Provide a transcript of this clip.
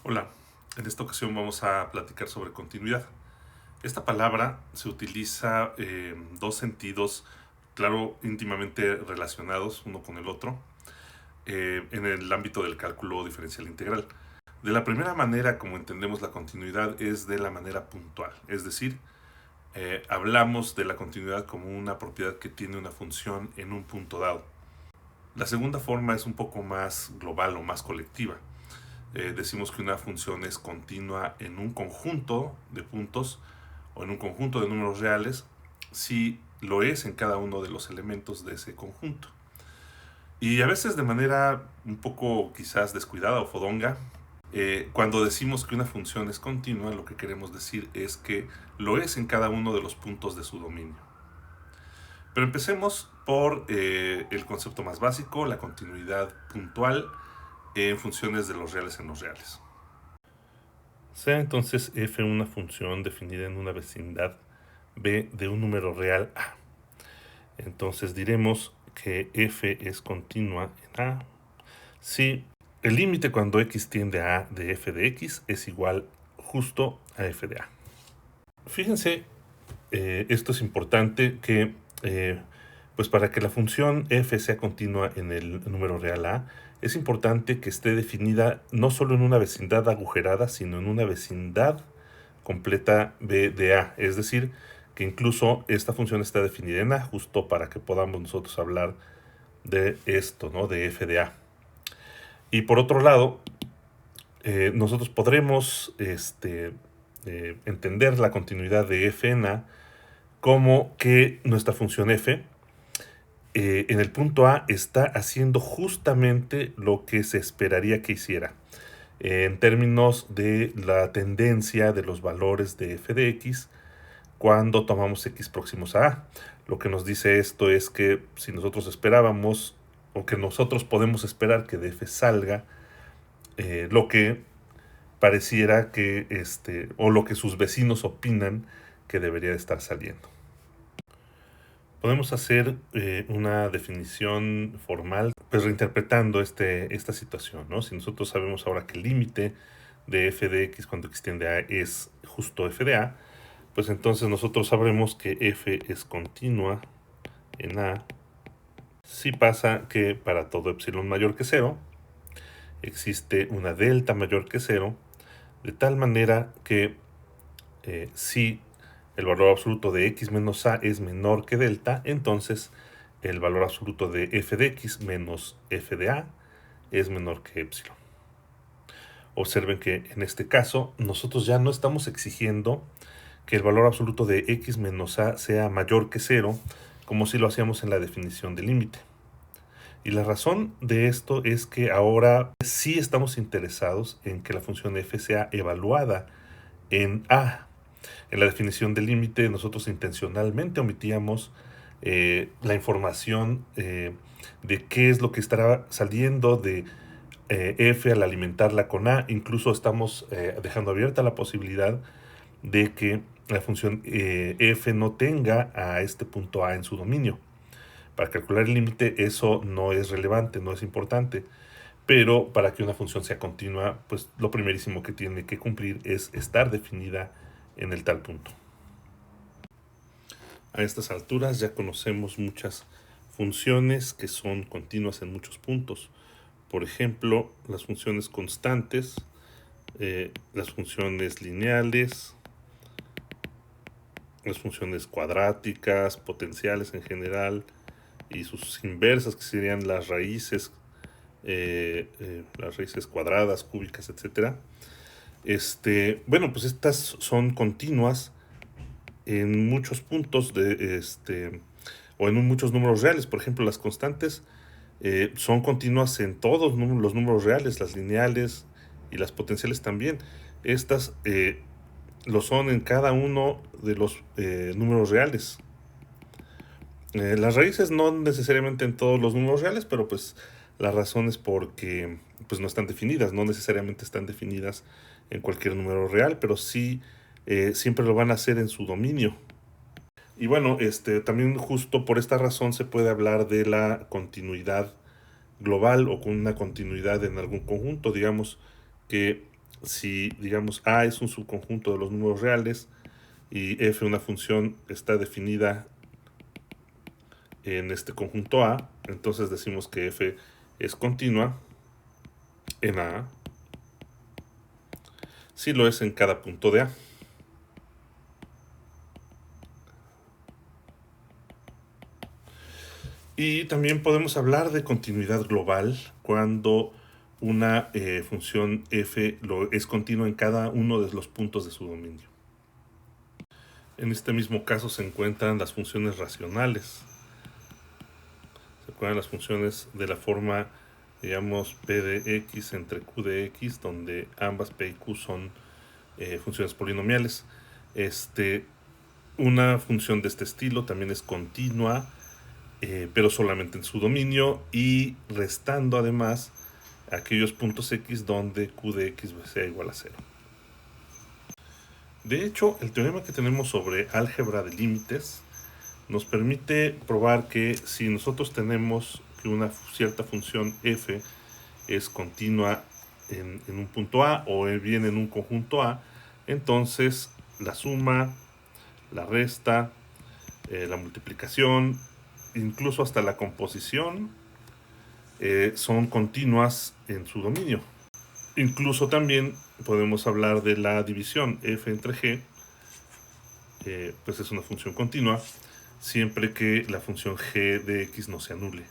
Hola, en esta ocasión vamos a platicar sobre continuidad. Esta palabra se utiliza en dos sentidos, claro, íntimamente relacionados uno con el otro, en el ámbito del cálculo diferencial integral. De la primera manera, como entendemos la continuidad, es de la manera puntual, es decir, hablamos de la continuidad como una propiedad que tiene una función en un punto dado. La segunda forma es un poco más global o más colectiva. Decimos que una función es continua en un conjunto de puntos o en un conjunto de números reales si lo es en cada uno de los elementos de ese conjunto. Y a veces de manera un poco quizás descuidada o fodonga, cuando decimos que una función es continua, lo que queremos decir es que lo es en cada uno de los puntos de su dominio. Pero empecemos por el concepto más básico, la continuidad puntual en funciones de los reales en los reales. Sea entonces f una función definida en una vecindad b de un número real a. Entonces diremos que f es continua en a si el límite cuando x tiende a a de f de x es igual justo a f de a. Fíjense, esto es importante que pues para que la función f sea continua en el número real a, es importante que esté definida no solo en una vecindad agujerada, sino en una vecindad completa b de a. Es decir, que incluso esta función está definida en a, justo para que podamos nosotros hablar de esto, ¿no? De f de a. Y por otro lado, nosotros podremos entender la continuidad de f en a como que nuestra función f en el punto A está haciendo justamente lo que se esperaría que hiciera. En términos de la tendencia de los valores de f de x cuando tomamos x próximos a a. Lo que nos dice esto es que si nosotros esperábamos, o que nosotros podemos esperar que de f salga lo que pareciera que, o lo que sus vecinos opinan que debería de estar saliendo. Podemos hacer una definición formal, pues reinterpretando esta situación, ¿no? Si nosotros sabemos ahora que el límite de f de x cuando x tiende a a es justo f de a, pues entonces nosotros sabremos que f es continua en a si pasa que para todo epsilon mayor que 0 existe una delta mayor que 0, de tal manera que si el valor absoluto de x menos a es menor que delta, entonces el valor absoluto de f de x menos f de a es menor que epsilon. Observen que en este caso nosotros ya no estamos exigiendo que el valor absoluto de x menos a sea mayor que 0, como si lo hacíamos en la definición del límite. Y la razón de esto es que ahora sí estamos interesados en que la función f sea evaluada en a. En la definición del límite nosotros intencionalmente omitíamos la información de qué es lo que estará saliendo de f al alimentarla con a. Incluso estamos dejando abierta la posibilidad de que la función f no tenga a este punto a en su dominio. Para calcular el límite eso no es relevante, no es importante, pero para que una función sea continua, pues lo primerísimo que tiene que cumplir es estar definida en el tal punto. A estas alturas ya conocemos muchas funciones que son continuas en muchos puntos. Por ejemplo, las funciones constantes, las funciones lineales, las funciones cuadráticas, potenciales en general, y sus inversas, que serían las raíces cuadradas, cúbicas, etc. Bueno, pues estas son continuas en muchos puntos o en muchos números reales. Por ejemplo, las constantes son continuas en todos los números reales, las lineales y las potenciales también. Estas lo son en cada uno de los números reales. Las raíces no necesariamente en todos los números reales, pero pues la razón es porque pues no están definidas, no necesariamente están definidas en cualquier número real, pero sí siempre lo van a hacer en su dominio. Y bueno, también justo por esta razón se puede hablar de la continuidad global o con una continuidad en algún conjunto. Digamos que si digamos A es un subconjunto de los números reales y f, una función, está definida en este conjunto A, entonces decimos que f es continua en A si lo es en cada punto de A. Y también podemos hablar de continuidad global cuando una función f es continua en cada uno de los puntos de su dominio. En este mismo caso se encuentran las funciones racionales. Se encuentran las funciones de la forma, digamos, p de x entre q de x, donde ambas p y q son funciones polinomiales. Una función de este estilo también es continua, pero solamente en su dominio y restando además aquellos puntos x donde q de x sea igual a 0. De hecho, el teorema que tenemos sobre álgebra de límites nos permite probar que si nosotros tenemos que una cierta función f es continua en un punto A o bien en un conjunto A, entonces la suma, la resta, la multiplicación, incluso hasta la composición, son continuas en su dominio. Incluso también podemos hablar de la división f entre g, pues es una función continua, siempre que la función g de x no se anule.